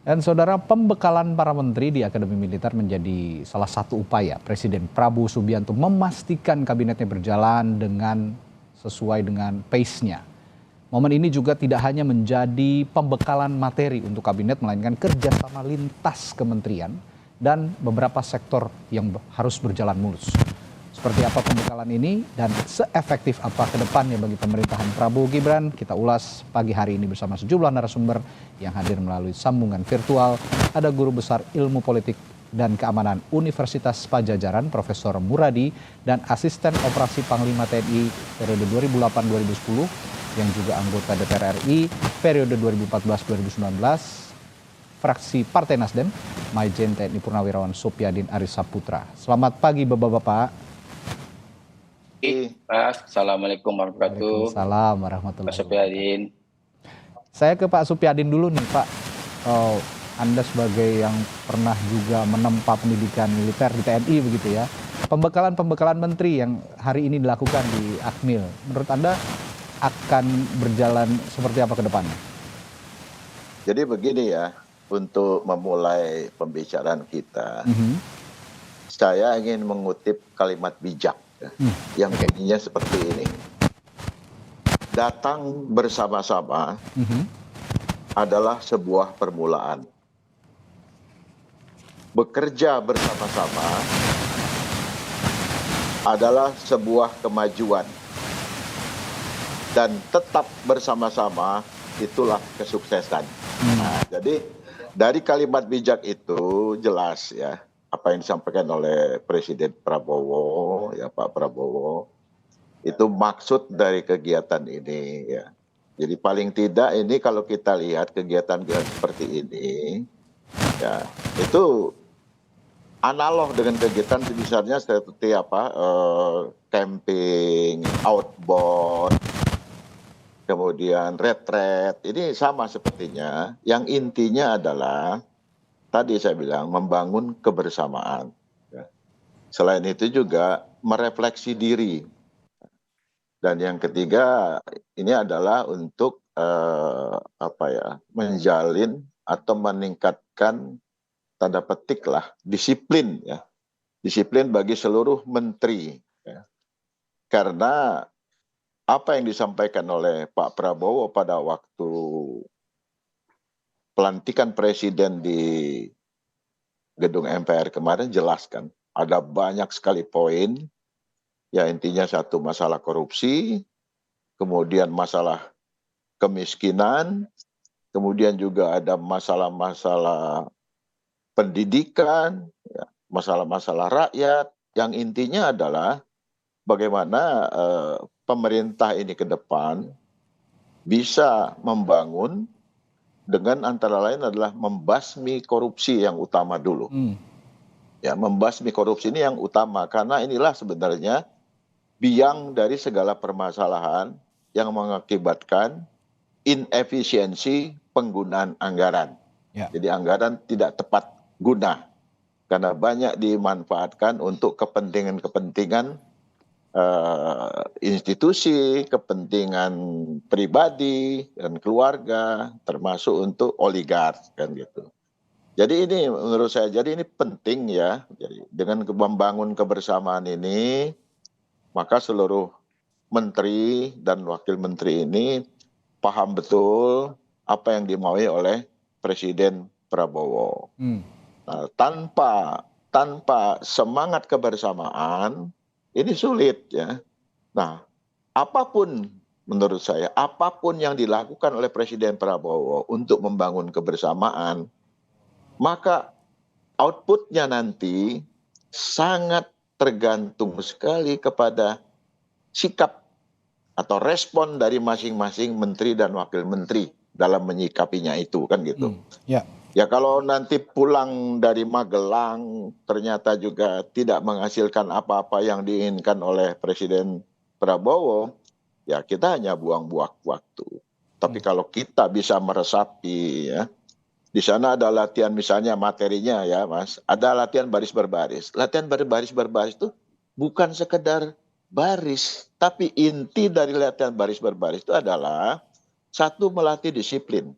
Dan saudara, pembekalan para menteri di Akademi Militer menjadi salah satu upaya Presiden Prabowo Subianto memastikan kabinetnya berjalan sesuai dengan pace-nya. Momen ini juga tidak hanya menjadi pembekalan materi untuk kabinet, melainkan kerjasama lintas kementerian dan beberapa sektor yang harus berjalan mulus. Seperti apa pembekalan ini dan seefektif apa ke depannya bagi pemerintahan Prabowo Gibran, kita ulas pagi hari ini bersama sejumlah narasumber yang hadir melalui sambungan virtual. Ada Guru Besar Ilmu Politik dan Keamanan Universitas Padjadjaran, Profesor Muradi, dan Asisten Operasi Panglima TNI periode 2008-2010 yang juga anggota DPR RI periode 2014-2019, fraksi Partai Nasdem, Majen TNI Purnawirawan Supyadin Arissa Putra. Selamat pagi Bapak-Bapak. Pak, Assalamualaikum warahmatullahi wabarakatuh. Waalaikumsalam warahmatullahi Pak Supyadin. Saya ke Pak Supyadin dulu nih Pak. Anda sebagai yang pernah juga menempa pendidikan militer di TNI begitu ya. Pembekalan menteri yang hari ini dilakukan di Akmil, menurut Anda akan berjalan seperti apa ke depannya? Jadi begini ya, untuk memulai pembicaraan kita, saya ingin mengutip kalimat bijak yang bunyinya seperti ini. Datang bersama-sama adalah sebuah permulaan. Bekerja bersama-sama adalah sebuah kemajuan. Dan tetap bersama-sama itulah kesuksesan. Nah, jadi dari kalimat bijak itu jelas ya apa yang disampaikan oleh Presiden Prabowo, ya Pak Prabowo, itu maksud dari kegiatan ini ya. Jadi paling tidak ini kalau kita lihat kegiatan-kegiatan seperti ini, ya itu analog dengan kegiatan sebesarnya seperti apa, camping, outbound, kemudian retret, ini sama sepertinya. Yang intinya adalah tadi saya bilang membangun kebersamaan. Selain itu juga merefleksi diri. Dan yang ketiga ini adalah untuk menjalin atau meningkatkan tanda petik lah disiplin ya, disiplin bagi seluruh menteri. Ya. Karena apa yang disampaikan oleh Pak Prabowo pada waktu pelantikan presiden di gedung MPR kemarin jelaskan ada banyak sekali poin. Ya intinya satu masalah korupsi, kemudian masalah kemiskinan, kemudian juga ada masalah-masalah pendidikan, ya, masalah-masalah rakyat. Yang intinya adalah bagaimana pemerintah ini ke depan bisa membangun dengan antara lain adalah membasmi korupsi yang utama dulu. Ya, membasmi korupsi ini yang utama karena inilah sebenarnya biang dari segala permasalahan yang mengakibatkan inefisiensi penggunaan anggaran. Ya. Jadi anggaran tidak tepat guna karena banyak dimanfaatkan untuk kepentingan-kepentingan institusi, kepentingan pribadi dan keluarga, termasuk untuk oligark kan gitu. Jadi ini menurut saya, jadi ini penting ya. Jadi dengan membangun kebersamaan ini, maka seluruh menteri dan wakil menteri ini paham betul apa yang dimaui oleh Presiden Prabowo. Nah, tanpa semangat kebersamaan ini sulit ya. Nah, apapun menurut saya, apapun yang dilakukan oleh Presiden Prabowo untuk membangun kebersamaan, maka outputnya nanti sangat tergantung sekali kepada sikap atau respon dari masing-masing menteri dan wakil menteri dalam menyikapinya itu kan gitu. Ya kalau nanti pulang dari Magelang ternyata juga tidak menghasilkan apa-apa yang diinginkan oleh Presiden Prabowo, ya kita hanya buang-buang waktu. Tapi kalau kita bisa meresapi ya, di sana ada latihan misalnya materinya ya Mas, ada latihan baris berbaris. Latihan baris berbaris itu bukan sekedar baris, tapi inti dari latihan baris berbaris itu adalah satu, melatih disiplin.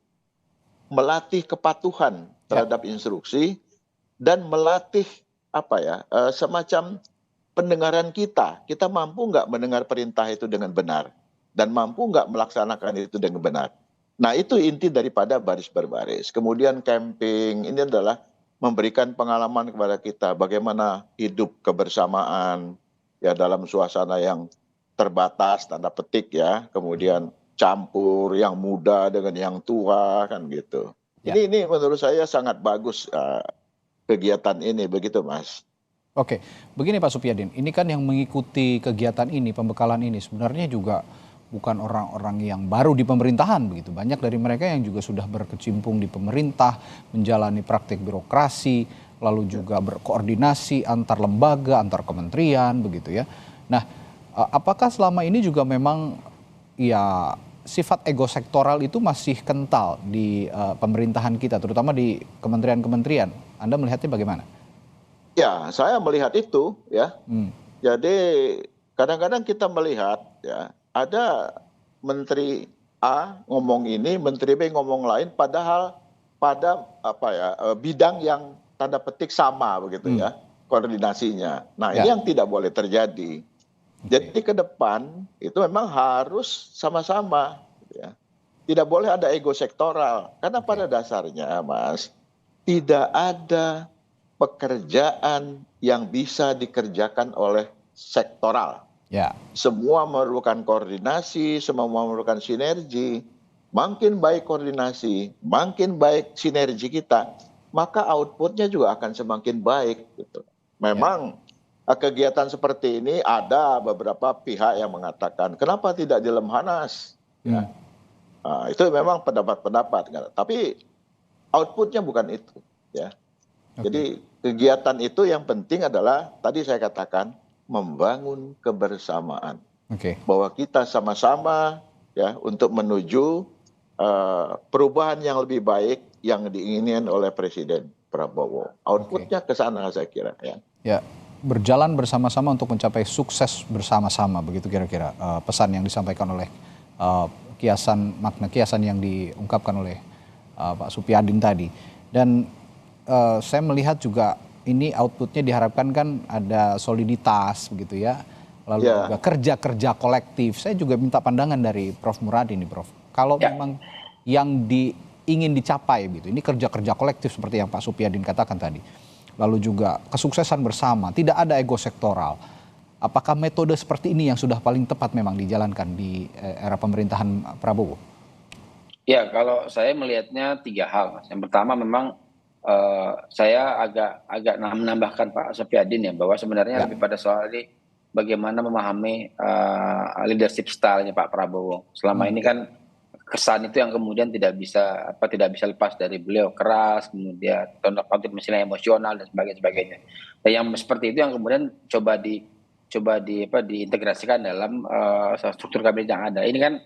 melatih kepatuhan terhadap instruksi dan melatih semacam pendengaran kita. Kita mampu nggak mendengar perintah itu dengan benar dan mampu nggak melaksanakan itu dengan benar. Nah, itu inti daripada baris berbaris. Kemudian camping ini adalah memberikan pengalaman kepada kita bagaimana hidup kebersamaan ya dalam suasana yang terbatas tanda petik ya, kemudian campur yang muda dengan yang tua kan gitu. Ya. Ini menurut saya sangat bagus kegiatan ini begitu Mas. Oke, begini Pak Supyadin, ini kan yang mengikuti kegiatan ini, pembekalan ini sebenarnya juga bukan orang-orang yang baru di pemerintahan begitu. Banyak dari mereka yang juga sudah berkecimpung di pemerintah, menjalani praktik birokrasi, lalu juga berkoordinasi antar lembaga, antar kementerian begitu ya. Nah, apakah selama ini juga memang ya sifat ego sektoral itu masih kental di pemerintahan kita, terutama di kementerian-kementerian? Anda melihatnya bagaimana? Ya, saya melihat itu ya. Jadi kadang-kadang kita melihat ya ada Menteri A ngomong ini, Menteri B ngomong lain, padahal pada bidang yang tanda petik sama begitu ya koordinasinya. Nah, ini yang tidak boleh terjadi. Jadi ke depan itu memang harus sama-sama, ya. Tidak boleh ada ego sektoral karena pada dasarnya, Mas, tidak ada pekerjaan yang bisa dikerjakan oleh sektoral. Ya. Semua memerlukan koordinasi, semua memerlukan sinergi. Makin baik koordinasi, makin baik sinergi kita, maka outputnya juga akan semakin baik. Gitu. Memang kegiatan seperti ini ada beberapa pihak yang mengatakan, kenapa tidak di Lemhanas? Ya. Nah, itu memang pendapat-pendapat. Tapi outputnya bukan itu. Ya. Jadi kegiatan itu yang penting adalah, tadi saya katakan, membangun kebersamaan, bahwa kita sama-sama ya untuk menuju perubahan yang lebih baik yang diinginkan oleh Presiden Prabowo. Outputnya ke sana saya kira ya. Ya, berjalan bersama-sama untuk mencapai sukses bersama-sama begitu kira-kira pesan yang disampaikan oleh makna kiasan yang diungkapkan oleh Pak Supyadin tadi. Dan saya melihat juga ini outputnya diharapkan kan ada soliditas begitu ya, lalu juga kerja-kerja kolektif. Saya juga minta pandangan dari Prof. Muradi nih Prof. Kalau memang yang ingin dicapai gitu, ini kerja-kerja kolektif seperti yang Pak Supyadin katakan tadi, lalu juga kesuksesan bersama, tidak ada ego sektoral. Apakah metode seperti ini yang sudah paling tepat memang dijalankan di era pemerintahan Prabowo? Ya, kalau saya melihatnya 3 hal, Mas. Yang pertama memang saya agak menambahkan Pak Supyadin ya, bahwa sebenarnya lebih pada soal ini bagaimana memahami leadership style-nya Pak Prabowo. Selama ini kan kesan itu yang kemudian tidak bisa lepas dari beliau, keras, kemudian tanda kutip misalnya emosional dan sebagainya. Dan yang seperti itu yang kemudian coba diintegrasikan dalam struktur kabinet yang ada. Ini kan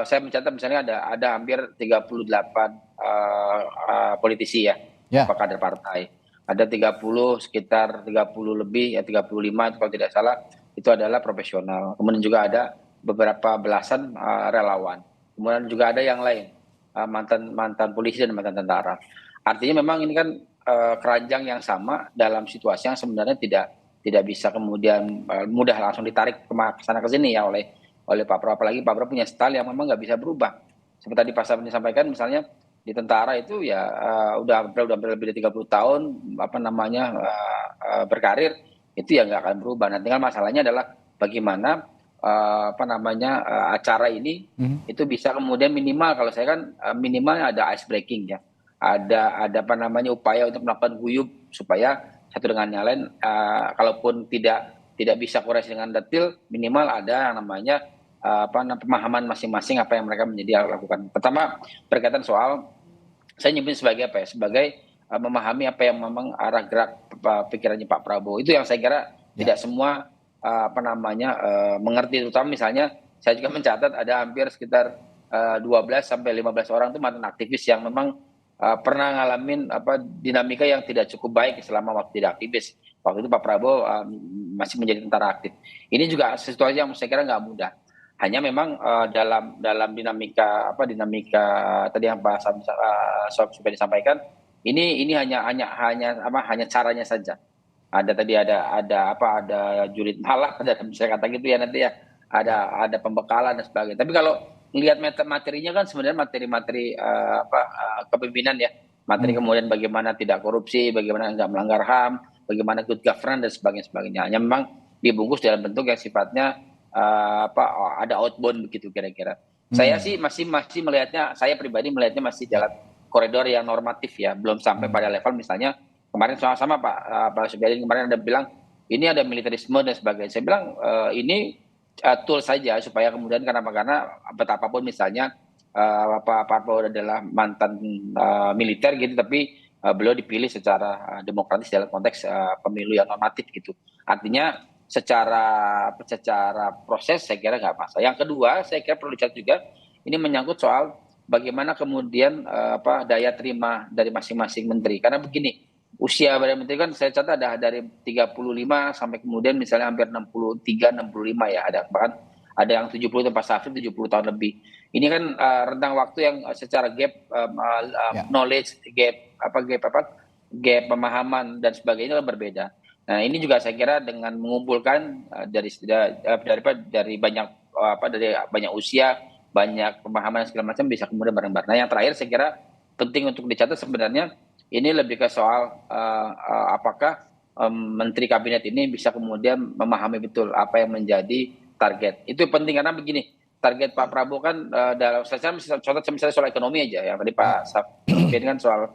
saya mencatat misalnya ada hampir 38 politisi ya, kader partai. Ada sekitar 30 lebih ya 35 itu kalau tidak salah itu adalah profesional. Kemudian juga ada beberapa belasan relawan. Kemudian juga ada yang lain mantan polisi dan mantan tentara. Artinya memang ini kan keranjang yang sama dalam situasi yang sebenarnya tidak bisa kemudian mudah langsung ditarik ke sana ke sini ya oleh Pak Prabowo. Apalagi Pak Prabowo punya style yang memang nggak bisa berubah. Seperti tadi Pak Sabeni sampaikan misalnya di tentara itu ya udah lebih dari 30 tahun berkarir, itu ya nggak akan berubah. Nah, tinggal masalahnya adalah bagaimana acara ini itu bisa kemudian minimal, kalau saya kan minimal ada ice breaking ya. Ada upaya untuk melakukan guyup supaya satu dengan yang lain kalaupun tidak bisa koreksi dengan detail, minimal ada yang namanya pemahaman masing-masing apa yang mereka menjadi lakukan. Pertama berkaitan soal saya nyebut sebagai memahami apa yang memang arah gerak pikirannya Pak Prabowo. Itu yang saya kira tidak semua mengerti. Terutama misalnya saya juga mencatat ada hampir sekitar 12 sampai 15 orang itu mantan aktivis yang memang pernah ngalamin dinamika yang tidak cukup baik selama waktu tidak aktivis. Waktu itu Pak Prabowo masih menjadi tentara aktif. Ini juga situasi yang saya kira nggak mudah. Hanya memang dalam dinamika tadi yang Pak Sob sudah disampaikan, ini hanya caranya saja. Ada julid malah dalam saya kata gitu ya nanti ya. Ada pembekalan dan sebagainya. Tapi kalau melihat materinya kan sebenarnya materi-materi kepemimpinan ya. Materi kemudian bagaimana tidak korupsi, bagaimana nggak melanggar HAM, bagaimana good governance dan sebagainya. Hanya memang dibungkus dalam bentuk yang sifatnya ada outbound begitu kira-kira. Saya sih masih melihatnya, saya pribadi melihatnya masih dalam koridor yang normatif ya, belum sampai pada level misalnya kemarin sama-sama Pak Subyadin kemarin ada bilang ini ada militerisme dan sebagainya. Saya bilang ini tool saja supaya kemudian karena betapapun misalnya Pak Prabowo adalah mantan militer gitu, tapi beliau dipilih secara demokratis dalam konteks pemilu yang normatif gitu. Artinya secara proses saya kira nggak masalah. Yang kedua saya kira perlu dicatat juga ini menyangkut soal bagaimana kemudian daya terima dari masing-masing menteri. Karena begini, usia para menteri kan saya catat ada dari 35 sampai kemudian misalnya hampir 63, 65 ya, bahkan ada yang 70 Pak Syafrin 70 tahun lebih. Ini kan rentang waktu yang secara gap knowledge, gap pemahaman dan sebagainya berbeda. Nah, ini juga saya kira dengan mengumpulkan dari banyak usia, banyak pemahaman dan segala macam bisa kemudian bareng-bareng. Nah, yang terakhir saya kira penting untuk dicatat sebenarnya ini lebih ke soal apakah menteri kabinet ini bisa kemudian memahami betul apa yang menjadi target. Itu penting karena begini, target Pak Prabowo kan dalam contoh misalnya soal ekonomi aja ya. Tadi Pak Sabien kan soal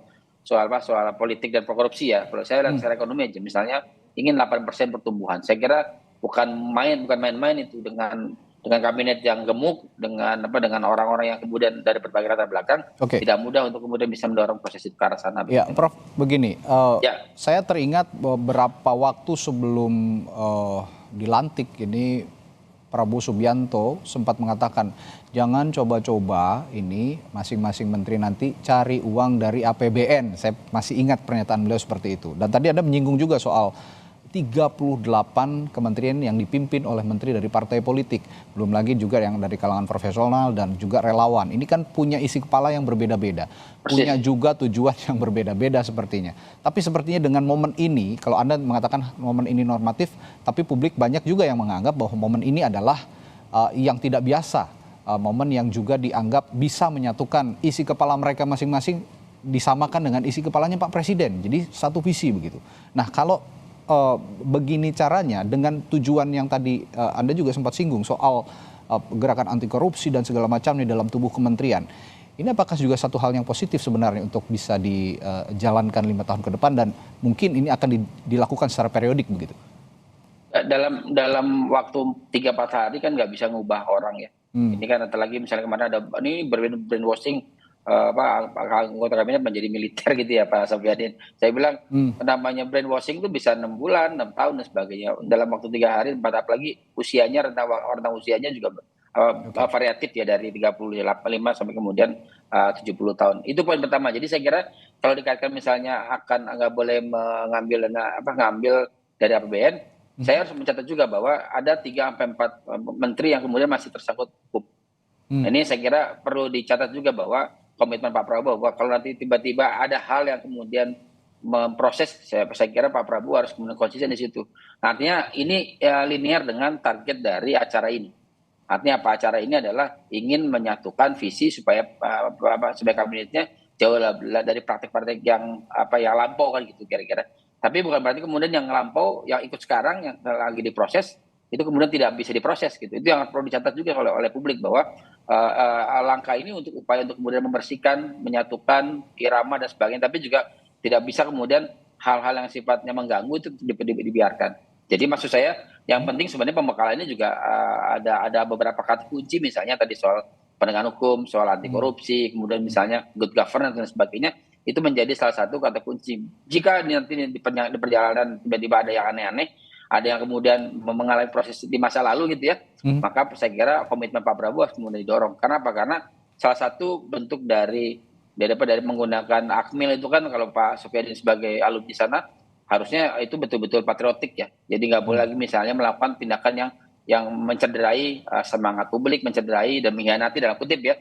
politik dan korupsi ya. Kalau saya lihat secara ekonomi aja misalnya ingin 8% pertumbuhan. Saya kira bukan main-main itu dengan kabinet yang gemuk, dengan orang-orang yang kemudian dari berbagai latar belakang, tidak mudah untuk kemudian bisa mendorong proses itu ke arah sana. Ya, Prof, begini, saya teringat beberapa waktu sebelum dilantik ini Prabowo Subianto sempat mengatakan jangan coba-coba ini masing-masing menteri nanti cari uang dari APBN. Saya masih ingat pernyataan beliau seperti itu. Dan tadi Anda menyinggung juga soal 38 kementerian yang dipimpin oleh menteri dari partai politik. Belum lagi juga yang dari kalangan profesional dan juga relawan. Ini kan punya isi kepala yang berbeda-beda. Punya juga tujuan yang berbeda-beda sepertinya. Tapi sepertinya dengan momen ini, kalau Anda mengatakan momen ini normatif, tapi publik banyak juga yang menganggap bahwa momen ini adalah yang tidak biasa. Momen yang juga dianggap bisa menyatukan isi kepala mereka masing-masing disamakan dengan isi kepalanya Pak Presiden. Jadi satu visi begitu. Nah, kalau begini caranya dengan tujuan yang tadi Anda juga sempat singgung soal gerakan anti korupsi dan segala macamnya dalam tubuh kementerian. Ini apakah juga satu hal yang positif sebenarnya untuk bisa dijalankan 5 tahun ke depan dan mungkin ini akan dilakukan secara periodik begitu? Dalam waktu 3-4 hari kan nggak bisa ngubah orang ya. Ini kan apalagi misalnya kemarin ada ini brainwashing anggota kabinet menjadi militer gitu ya Pak Sofiadin. Saya bilang namanya brainwashing itu bisa 6 bulan, 6 tahun dan sebagainya. Dalam waktu 3 hari, 4 apalagi usianya rentang usianya juga variatif ya dari 35 sampai kemudian 70 tahun. Itu poin pertama. Jadi saya kira kalau dikaitkan misalnya akan nggak boleh ngambil dari APBN, saya harus mencatat juga bahwa ada 3-4 menteri yang kemudian masih tersangkut hukum. Ini saya kira perlu dicatat juga bahwa komitmen Pak Prabowo bahwa kalau nanti tiba-tiba ada hal yang kemudian memproses, saya kira Pak Prabowo harus kemudian konsisten di situ. Artinya ini linear dengan target dari acara ini. Artinya apa, acara ini adalah ingin menyatukan visi supaya kabinetnya jauh dari praktek-praktek yang lampau kan gitu kira-kira. Tapi bukan berarti kemudian yang lampau yang ikut sekarang yang lagi diproses itu kemudian tidak bisa diproses gitu. Itu yang perlu dicatat juga oleh publik bahwa langkah ini untuk upaya untuk kemudian membersihkan, menyatukan irama dan sebagainya, tapi juga tidak bisa kemudian hal-hal yang sifatnya mengganggu itu dibiarkan. Jadi maksud saya yang penting sebenarnya pembekalannya juga ada beberapa kata kunci, misalnya tadi soal penegakan hukum, soal anti korupsi, kemudian misalnya good governance dan sebagainya, itu menjadi salah satu kata kunci. Jika nanti di perjalanan tiba-tiba ada yang aneh-aneh, ada yang kemudian mengalami proses di masa lalu gitu ya, maka saya kira komitmen Pak Prabowo harus kemudian didorong. Karena apa? Karena salah satu bentuk dari menggunakan Akmil itu kan, kalau Pak Sofiadin sebagai alumni sana, harusnya itu betul-betul patriotik ya. Jadi nggak boleh lagi misalnya melakukan tindakan yang yang mencederai semangat publik, mencederai dan mengkhianati dalam kutip ya,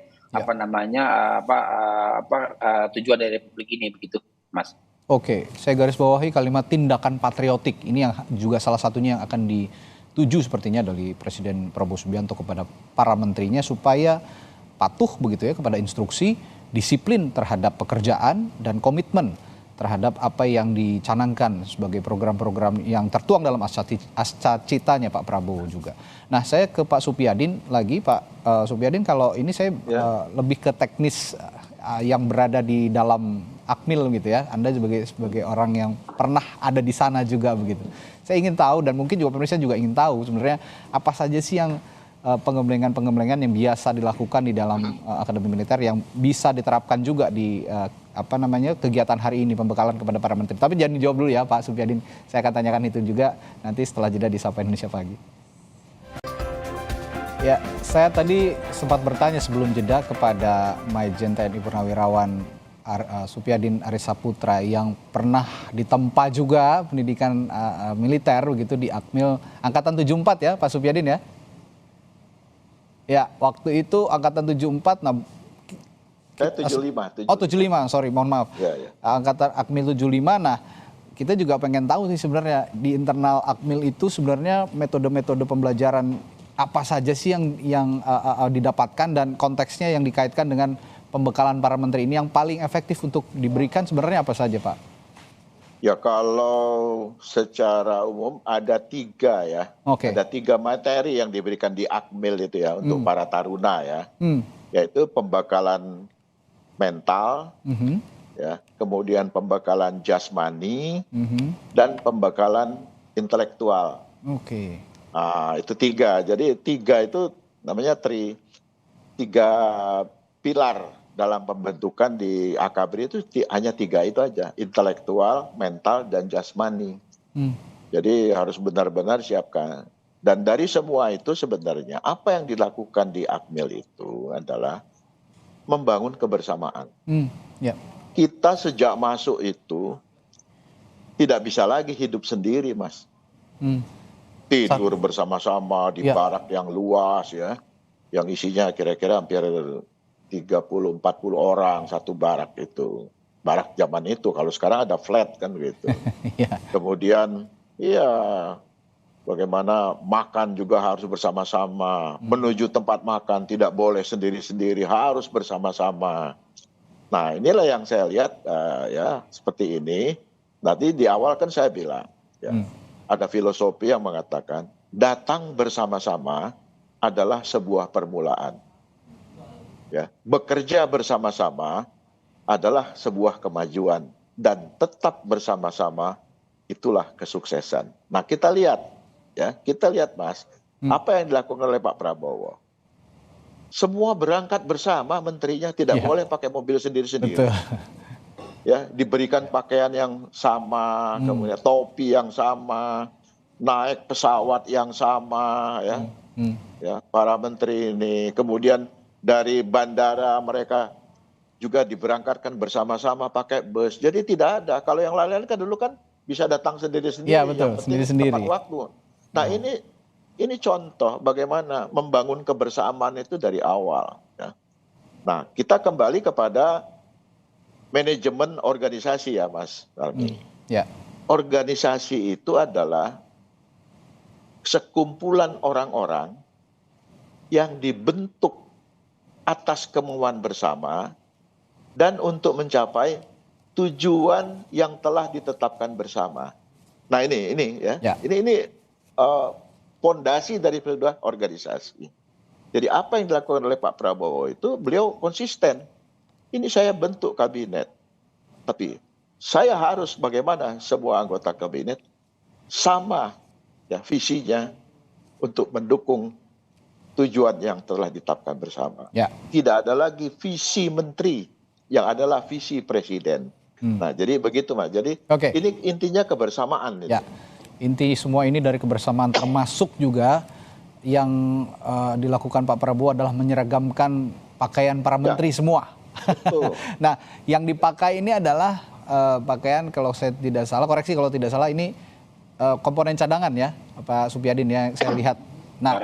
tujuan dari Republik ini begitu, Mas. Oke, saya garis bawahi kalimat tindakan patriotik. Ini yang juga salah satunya yang akan dituju sepertinya dari Presiden Prabowo Subianto kepada para menterinya supaya patuh begitu ya kepada instruksi, disiplin terhadap pekerjaan dan komitmen terhadap apa yang dicanangkan sebagai program-program yang tertuang dalam ascacitanya Pak Prabowo juga. Nah, saya ke Pak Supyadin lagi, Pak Supyadin, kalau ini saya lebih ke teknis yang berada di dalam Akmil gitu ya. Anda sebagai orang yang pernah ada di sana juga begitu. Saya ingin tahu dan mungkin juga pemirsa juga ingin tahu sebenarnya apa saja sih yang penggemblengan-penggemblengan yang biasa dilakukan di dalam Akademi Militer yang bisa diterapkan juga di kegiatan hari ini, pembekalan kepada para menteri. Tapi jangan dijawab dulu ya Pak Supyadin, saya akan tanyakan itu juga nanti setelah jeda di Sapa Indonesia Pagi. Ya, saya tadi sempat bertanya sebelum jeda kepada Majen TNI Purnawirawan Supyadin Arisaputra yang pernah ditempa juga pendidikan militer begitu di Akmil Angkatan 74 ya Pak Supyadin ya. Ya, waktu itu Angkatan 74, nah 75. Oh 75, sorry, mohon maaf. Ya. Angkatan Akmil 75, nah kita juga pengen tahu sih sebenarnya di internal Akmil itu sebenarnya metode-metode pembelajaran apa saja sih yang didapatkan dan konteksnya yang dikaitkan dengan pembekalan para menteri ini yang paling efektif untuk diberikan sebenarnya apa saja Pak? Ya kalau secara umum ada 3 ya. Okay. Ada 3 materi yang diberikan di Akmil itu ya untuk para taruna ya. Yaitu pembekalan mental, ya, kemudian pembekalan jasmani, dan pembekalan intelektual. Oke. Nah, itu 3. Jadi 3 itu namanya 3 pilar dalam pembentukan di AKABRI itu hanya 3 itu aja, intelektual, mental, dan jasmani. Jadi harus benar-benar siapkan. Dan dari semua itu sebenarnya apa yang dilakukan di Akmil itu adalah membangun kebersamaan. Kita sejak masuk itu tidak bisa lagi hidup sendiri, Mas. Tidur bersama-sama di barak yang luas ya, yang isinya kira-kira hampir 30-40 orang satu barak itu. Barak zaman itu, kalau sekarang ada flat kan gitu. Kemudian bagaimana makan juga harus bersama-sama. Menuju tempat makan tidak boleh sendiri-sendiri, harus bersama-sama. Nah inilah yang saya lihat ya seperti ini. Nanti di awal kan saya bilang ya, ada filosofi yang mengatakan datang bersama-sama adalah sebuah permulaan. Ya, bekerja bersama-sama adalah sebuah kemajuan dan tetap bersama-sama itulah kesuksesan. Nah, kita lihat Mas, apa yang dilakukan oleh Pak Prabowo. Semua berangkat bersama, menterinya tidak boleh pakai mobil sendiri-sendiri. Ya, diberikan pakaian yang sama, kemudian topi yang sama, naik pesawat yang sama ya. Ya, para menteri ini kemudian dari bandara mereka juga diberangkatkan bersama-sama pakai bus. Jadi tidak ada. Kalau yang lain-lain kan dulu kan bisa datang sendiri-sendiri. Iya betul, sendiri-sendiri. Tepat waktu. Nah ini contoh bagaimana membangun kebersamaan itu dari awal. Ya. Nah kita kembali kepada manajemen organisasi ya Mas Almi. Organisasi itu adalah sekumpulan orang-orang yang dibentuk atas kemauan bersama dan untuk mencapai tujuan yang telah ditetapkan bersama. Nah ini fondasi dari sebuah organisasi. Jadi apa yang dilakukan oleh Pak Prabowo itu beliau konsisten. Ini saya bentuk kabinet, tapi saya harus bagaimana semua anggota kabinet sama ya visinya untuk mendukung tujuan yang telah ditetapkan bersama. Tidak ada lagi visi menteri, yang adalah visi presiden. Nah, jadi begitu Mas. Jadi ini intinya kebersamaan. Ya, inti semua ini dari kebersamaan, termasuk juga yang dilakukan Pak Prabowo adalah menyeragamkan pakaian para menteri semua. Nah, yang dipakai ini adalah pakaian, kalau saya tidak salah, koreksi kalau tidak salah, ini komponen cadangan ya, Pak Supyadin ya, saya lihat. Nah,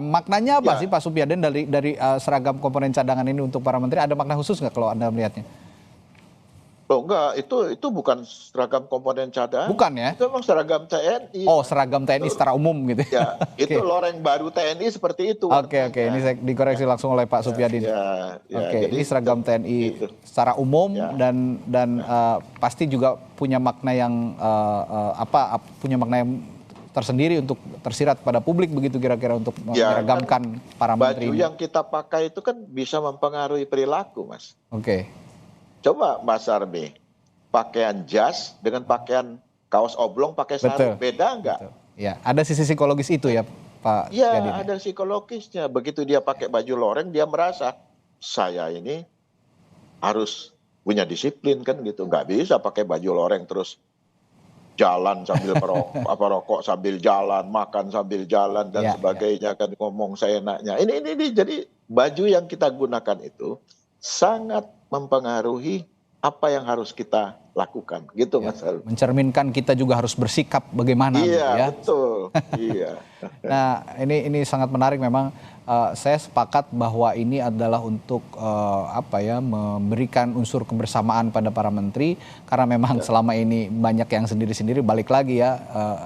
maknanya apa sih Pak Supyadin dari seragam komponen cadangan ini untuk para menteri? Ada makna khusus nggak kalau Anda melihatnya? Oh enggak, itu bukan seragam komponen cadangan. Bukan ya? Itu memang seragam TNI. Oh, seragam TNI secara umum gitu. Ya, itu loreng baru TNI seperti itu. Oke, ini saya dikoreksi langsung oleh Pak Supyadin. Oke, ini seragam TNI secara umum dan pasti juga punya makna yang punya makna yang tersendiri untuk tersirat pada publik begitu kira-kira untuk menyeragamkan para menteri. Baju yang kita pakai itu kan bisa mempengaruhi perilaku, Mas. Oke. Coba Mas Armi, pakaian jas dengan pakaian kaos oblong pakai sarung, beda nggak? Ya, ada sisi psikologis itu ya Pak. Iya, ada psikologisnya. Begitu dia pakai baju loreng, dia merasa saya ini harus punya disiplin kan gitu. Nggak bisa pakai baju loreng terus jalan sambil rokok sambil jalan, makan sambil jalan dan sebagainya kan, ngomong seenaknya. Ini jadi baju yang kita gunakan itu sangat mempengaruhi apa yang harus kita lakukan gitu Mas. Mencerminkan kita juga harus bersikap bagaimana gitu ya. Betul. Iya. Nah, ini sangat menarik memang. Saya sepakat bahwa ini adalah untuk memberikan unsur kebersamaan pada para menteri karena memang selama ini banyak yang sendiri-sendiri. Balik lagi ya,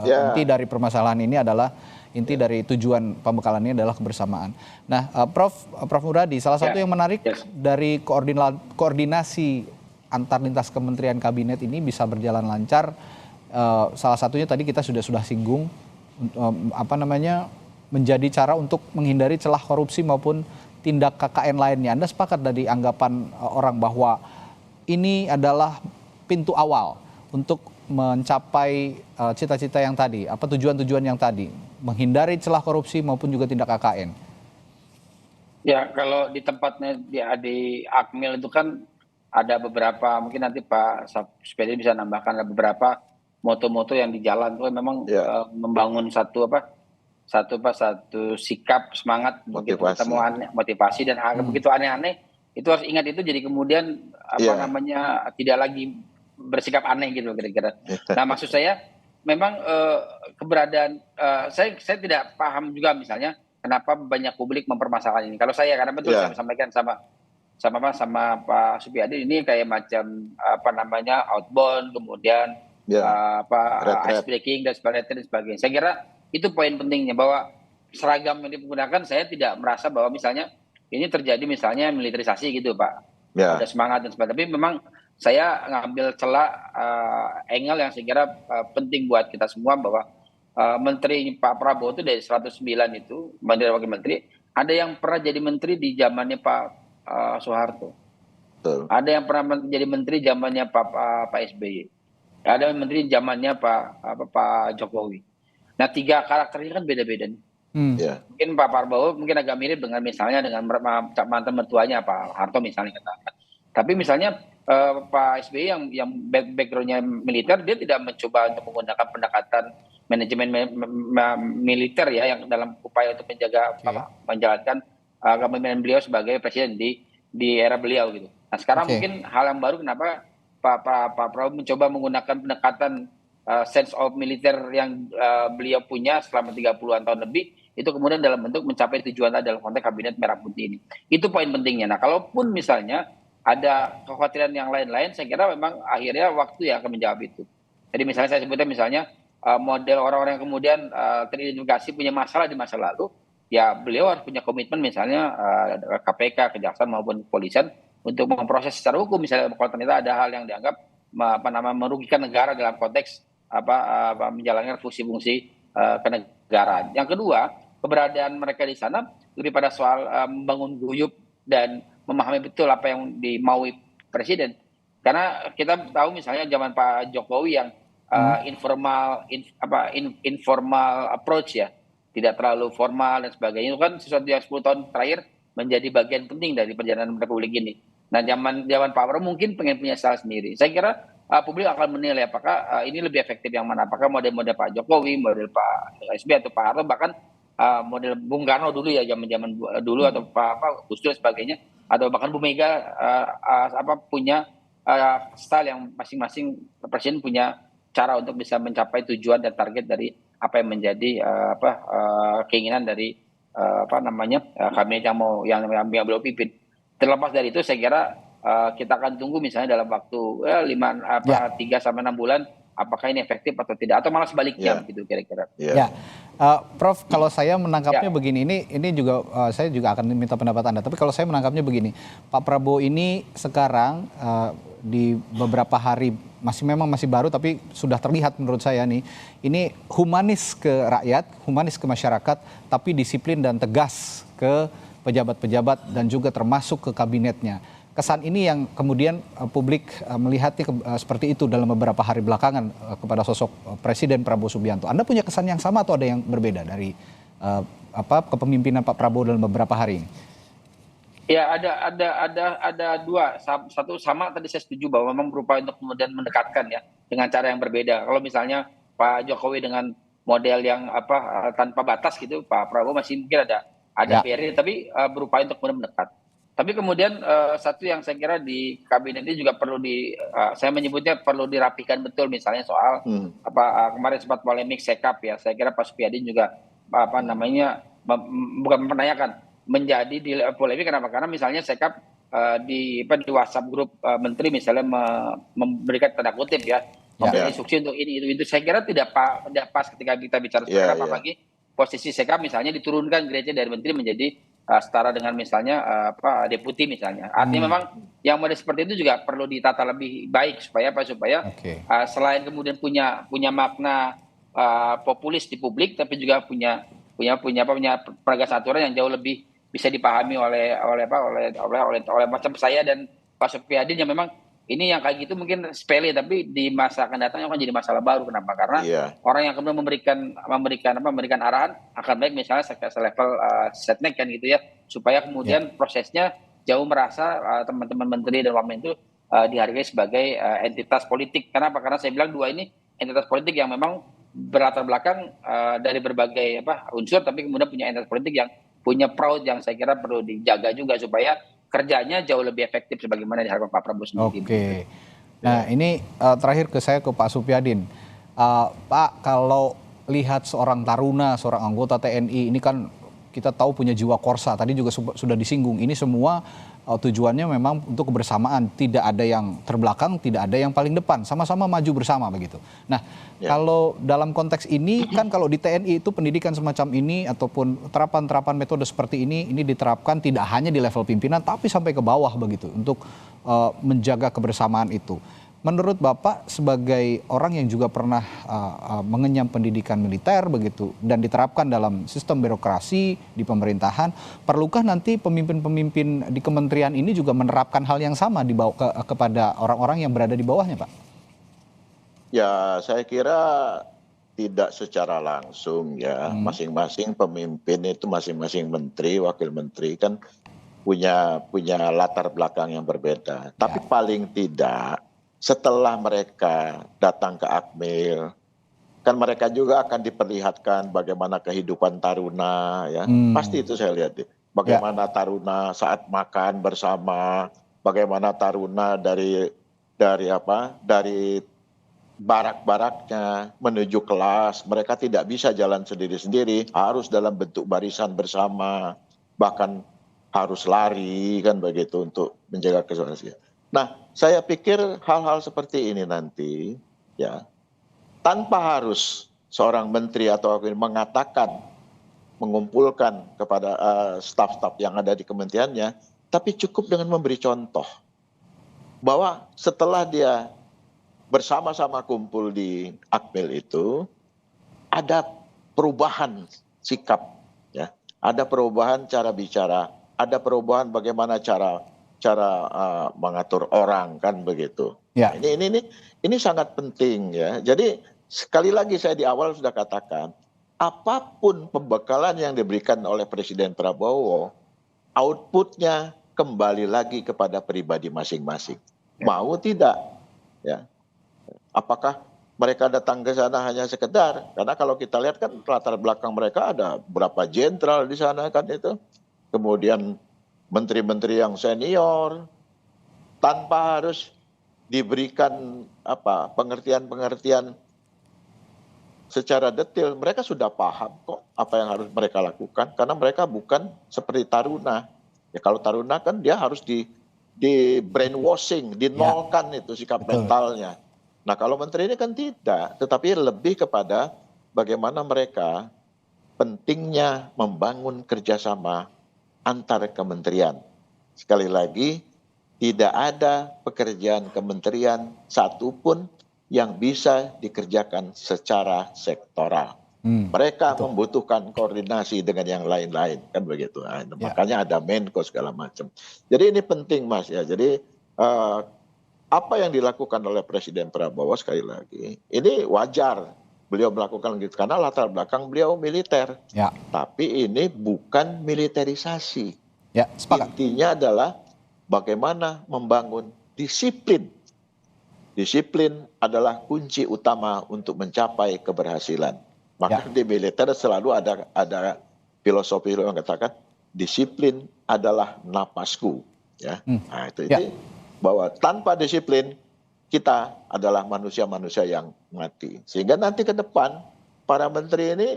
inti dari permasalahan ini adalah inti dari tujuan pembekalan ini adalah kebersamaan. Nah, Prof Muradi, salah satu yang menarik dari koordinasi antar lintas kementerian kabinet ini bisa berjalan lancar. Salah satunya tadi kita sudah singgung menjadi cara untuk menghindari celah korupsi maupun tindak KKN lainnya. Anda sepakat dari anggapan orang bahwa ini adalah pintu awal untuk mencapai cita-cita yang tadi, tujuan-tujuan yang tadi, menghindari celah korupsi maupun juga tindak KKN. Ya, kalau di tempatnya di Akmil itu kan ada beberapa, mungkin nanti Pak Supyadin bisa nambahkan, ada beberapa moto-moto yang di jalan itu memang membangun satu sikap, semangat, motivasi dan hal begitu aneh-aneh itu harus ingat itu, jadi kemudian tidak lagi bersikap aneh gitu kira-kira. Nah, maksud saya memang keberadaan saya tidak paham juga misalnya kenapa banyak publik mempermasalahkan ini. Kalau saya, karena betul saya sampaikan sama Pak Supyadin, ini kayak macam outbound, kemudian ice breaking dan sebagainya. Saya kira itu poin pentingnya, bahwa seragam yang digunakan, saya tidak merasa bahwa misalnya ini terjadi misalnya militerisasi gitu Pak. Ada semangat dan sebagainya. Tapi memang saya ngambil celah angle yang saya kira penting buat kita semua, bahwa menteri Pak Prabowo itu dari 109 itu menteri wakil menteri, ada yang pernah jadi menteri di zamannya Pak Soeharto. Ada yang pernah jadi menteri zamannya Pak SBY. Ada yang menteri zamannya Pak Jokowi. Nah, tiga karakter ini kan beda-beda nih. Mungkin Pak Prabowo mungkin agak mirip dengan misalnya dengan mantan mertuanya Pak Harto misalnya katakan. Tapi misalnya Pak SBY yang backgroundnya militer, dia tidak mencoba untuk menggunakan pendekatan manajemen militer ya, yang dalam upaya untuk menjalankan kepemimpinan beliau sebagai presiden di era beliau gitu. Nah, sekarang mungkin hal yang baru, kenapa Pak Prabowo mencoba menggunakan pendekatan sense of militer yang beliau punya selama 30-an tahun lebih, itu kemudian dalam bentuk mencapai tujuan dalam konteks kabinet merah putih ini. Itu poin pentingnya. Nah, kalaupun misalnya ada kekhawatiran yang lain-lain, saya kira memang akhirnya waktu yang akan menjawab itu. Jadi misalnya saya sebutnya misalnya model orang-orang yang kemudian teridentifikasi punya masalah di masa lalu, ya beliau harus punya komitmen misalnya KPK, Kejaksaan maupun Kepolisian untuk memproses secara hukum, misalnya kalau ternyata ada hal yang dianggap merugikan negara dalam konteks menjalankan fungsi-fungsi kenegaraan. Yang kedua, keberadaan mereka di sana lebih pada soal membangun guyup dan memahami betul apa yang dimaui presiden. Karena kita tahu misalnya zaman Pak Jokowi yang informal approach ya, tidak terlalu formal dan sebagainya, itu kan sesuatu yang 10 tahun terakhir menjadi bagian penting dari perjalanan Republik ini. Nah, zaman Pak Prabowo mungkin pengen punya style sendiri. Saya kira publik akan menilai apakah ini lebih efektif yang mana, apakah model-model Pak Jokowi, model Pak SBY atau Pak Harto, bahkan model Bung Karno dulu ya, zaman dulu, atau Pak Gus Dur sebagainya, atau bahkan Bu Mega punya style yang masing-masing presiden punya cara untuk bisa mencapai tujuan dan target dari apa yang menjadi keinginan dari kabinet yang beliau pimpin. Terlepas dari itu, saya kira kita akan tunggu misalnya dalam waktu 3 sampai 6 bulan, apakah ini efektif atau tidak, atau malah sebaliknya begitu kira-kira. Ya, Prof, kalau saya menangkapnya begini, ini juga saya juga akan minta pendapat Anda. Tapi kalau saya menangkapnya begini, Pak Prabowo ini sekarang di beberapa hari memang masih baru, tapi sudah terlihat menurut saya nih, ini humanis ke rakyat, humanis ke masyarakat, tapi disiplin dan tegas ke pejabat-pejabat dan juga termasuk ke kabinetnya. Kesan ini yang kemudian publik melihatnya seperti itu dalam beberapa hari belakangan kepada sosok Presiden Prabowo Subianto. Anda punya kesan yang sama atau ada yang berbeda dari kepemimpinan Pak Prabowo dalam beberapa hari ini? Ya, ada dua. Satu, sama tadi saya setuju bahwa memang berupaya untuk kemudian mendekatkan ya dengan cara yang berbeda. Kalau misalnya Pak Jokowi dengan model yang tanpa batas gitu, Pak Prabowo masih mungkin ada barrier, tapi berupaya untuk kemudian mendekat. Tapi kemudian satu yang saya kira di kabinet ini juga perlu saya menyebutnya perlu dirapikan betul, misalnya soal kemarin sempat polemik sekap ya. Saya kira Pak Supyadin juga bukan mempertanyakan, menjadi di polemik. Kenapa? Karena misalnya sekap di WhatsApp grup menteri misalnya memberikan tanda kutip ya, memberi instruksi untuk ini itu. Saya kira tidak pas ketika kita bicara sekap, apalagi posisi sekap misalnya diturunkan gereja dari menteri menjadi setara dengan misalnya deputi misalnya. Artinya memang yang model seperti itu juga perlu ditata lebih baik supaya selain kemudian punya makna populis di publik, tapi juga punya penegasan aturan yang jauh lebih bisa dipahami oleh macam saya dan Pak Supyadin, yang memang ini yang kayak gitu mungkin sepele, tapi di masa akan datang akan jadi masalah baru. Kenapa? Karena orang yang kemudian memberikan arahan akan baik misalnya selevel setnek kan gitu ya, supaya kemudian prosesnya jauh merasa teman-teman menteri dan wamen itu dihargai sebagai entitas politik. Kenapa? Karena saya bilang dua ini entitas politik yang memang berlatar belakang dari berbagai unsur, tapi kemudian punya entitas politik yang punya proud yang saya kira perlu dijaga juga supaya kerjanya jauh lebih efektif sebagaimana diharapkan Pak Prabowo sendiri. Oke. Nah ini terakhir saya ke Pak Supyadin. Pak, kalau lihat seorang taruna, seorang anggota TNI, ini kan kita tahu punya jiwa korsa, tadi juga sudah disinggung, ini semua tujuannya memang untuk kebersamaan, tidak ada yang terbelakang, tidak ada yang paling depan, sama-sama maju bersama begitu. Nah, kalau dalam konteks ini kan kalau di TNI itu pendidikan semacam ini ataupun terapan metode seperti ini diterapkan tidak hanya di level pimpinan tapi sampai ke bawah begitu untuk menjaga kebersamaan itu. Menurut Bapak sebagai orang yang juga pernah mengenyam pendidikan militer begitu dan diterapkan dalam sistem birokrasi di pemerintahan, perlukah nanti pemimpin-pemimpin di kementerian ini juga menerapkan hal yang sama kepada orang-orang yang berada di bawahnya, Pak? Ya, saya kira tidak secara langsung ya. Masing-masing pemimpin itu, masing-masing menteri, wakil menteri kan punya latar belakang yang berbeda. Tapi paling tidak setelah mereka datang ke Akmil, kan mereka juga akan diperlihatkan bagaimana kehidupan taruna ya. Pasti itu saya lihat deh. Bagaimana taruna saat makan bersama, bagaimana taruna dari barak-baraknya menuju kelas, mereka tidak bisa jalan sendiri-sendiri, harus dalam bentuk barisan bersama, bahkan harus lari kan begitu untuk menjaga keselamatan. Nah, saya pikir hal-hal seperti ini nanti ya tanpa harus seorang menteri atau mengatakan, mengumpulkan kepada staf-staf yang ada di kementeriannya, tapi cukup dengan memberi contoh bahwa setelah dia bersama-sama kumpul di Akmil itu ada perubahan sikap ya, ada perubahan cara bicara, ada perubahan bagaimana cara mengatur orang kan begitu. Ya. Ini sangat penting ya. Jadi sekali lagi saya di awal sudah katakan, apapun pembekalan yang diberikan oleh Presiden Prabowo, outputnya kembali lagi kepada pribadi masing-masing. Mau tidak? Ya. Apakah mereka datang ke sana hanya sekedar? Karena kalau kita lihat kan latar belakang mereka ada berapa jenderal di sana kan itu. Kemudian menteri-menteri yang senior, tanpa harus diberikan pengertian-pengertian secara detail mereka sudah paham kok apa yang harus mereka lakukan, karena mereka bukan seperti taruna. Ya kalau taruna kan dia harus di brainwashing, dinolkan itu sikap mentalnya. Nah kalau menteri ini kan tidak, tetapi lebih kepada bagaimana mereka pentingnya membangun kerjasama antar kementerian. Sekali lagi, tidak ada pekerjaan kementerian satupun yang bisa dikerjakan secara sektoral. Mereka membutuhkan koordinasi dengan yang lain-lain, kan begitu. Nah, makanya ada Menko segala macam. Jadi ini penting, Mas ya. Jadi apa yang dilakukan oleh Presiden Prabowo sekali lagi, ini wajar beliau melakukan gitu karena latar belakang beliau militer. Tapi ini bukan militerisasi. Intinya adalah bagaimana membangun disiplin. Disiplin adalah kunci utama untuk mencapai keberhasilan. Maka di militer selalu ada filosofi yang mengatakan disiplin adalah napasku. Ya, nah itu bahwa tanpa disiplin kita adalah manusia-manusia yang mati. Sehingga nanti ke depan para menteri ini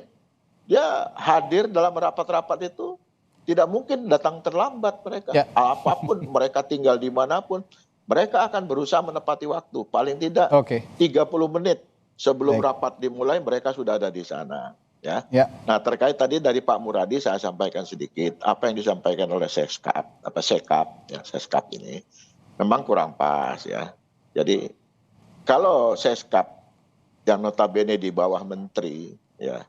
dia hadir dalam rapat-rapat itu tidak mungkin datang terlambat mereka. Apapun mereka tinggal dimanapun, mereka akan berusaha menepati waktu. Paling tidak 30 menit sebelum rapat dimulai mereka sudah ada di sana. Nah terkait tadi dari Pak Muradi saya sampaikan sedikit apa yang disampaikan oleh Seskap ini memang kurang pas ya. Jadi kalau Seskap yang notabene di bawah menteri ya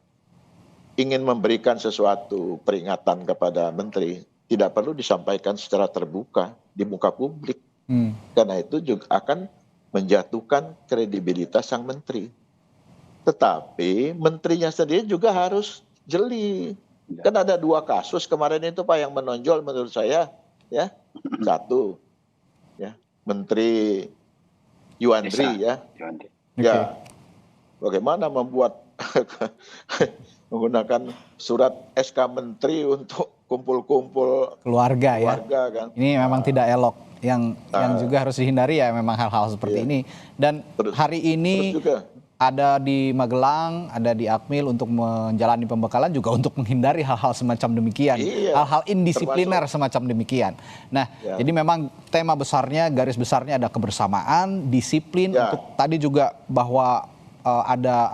ingin memberikan sesuatu peringatan kepada menteri tidak perlu disampaikan secara terbuka di muka publik. Karena itu juga akan menjatuhkan kredibilitas sang menteri. Tetapi menterinya sendiri juga harus jeli. Kan ada 2 kasus kemarin itu Pak yang menonjol menurut saya ya. Satu ya Menteri Yuandri ya. Ya. Bagaimana membuat menggunakan surat SK menteri untuk kumpul-kumpul keluarga kan. Ini memang tidak elok. Yang juga harus dihindari ya memang hal-hal seperti ini. Dan hari ini ada di Magelang, ada di Akmil untuk menjalani pembekalan juga untuk menghindari hal-hal semacam demikian. Hal-hal indisipliner semacam demikian. Nah, jadi memang tema besarnya, garis besarnya ada kebersamaan, disiplin untuk tadi juga bahwa ada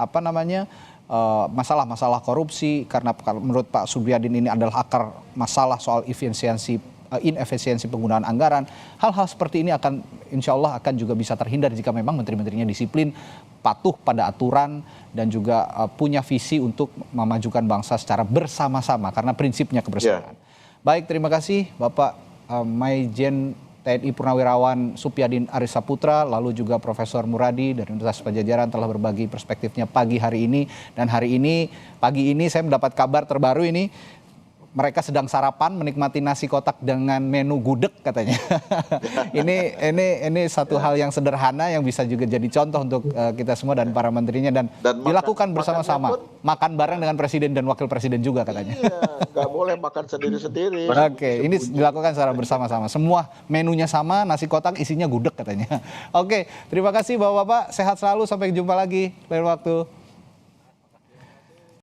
masalah-masalah korupsi karena menurut Pak Subiadin ini adalah akar masalah soal inefisiensi penggunaan anggaran. Hal-hal seperti ini akan insya Allah akan juga bisa terhindar jika memang menteri-menterinya disiplin, patuh pada aturan dan juga punya visi untuk memajukan bangsa secara bersama-sama karena prinsipnya kebersamaan. Baik, terima kasih Bapak Maijen TNI Purnawirawan Supyadin Arissa Putra, lalu juga Profesor Muradi dari Universitas Padjadjaran telah berbagi perspektifnya pagi hari ini. Dan pagi ini saya mendapat kabar terbaru ini, mereka sedang sarapan menikmati nasi kotak dengan menu gudeg katanya. ini satu hal yang sederhana yang bisa juga jadi contoh untuk kita semua dan para menterinya dan dilakukan bersama-sama. Makan bareng dengan presiden dan wakil presiden juga katanya. Iya, nggak boleh makan sendiri-sendiri. Oke, ini dilakukan secara bersama-sama. Semua menunya sama, nasi kotak isinya gudeg katanya. Oke, terima kasih Bapak-bapak. Sehat selalu, sampai jumpa lagi lain waktu.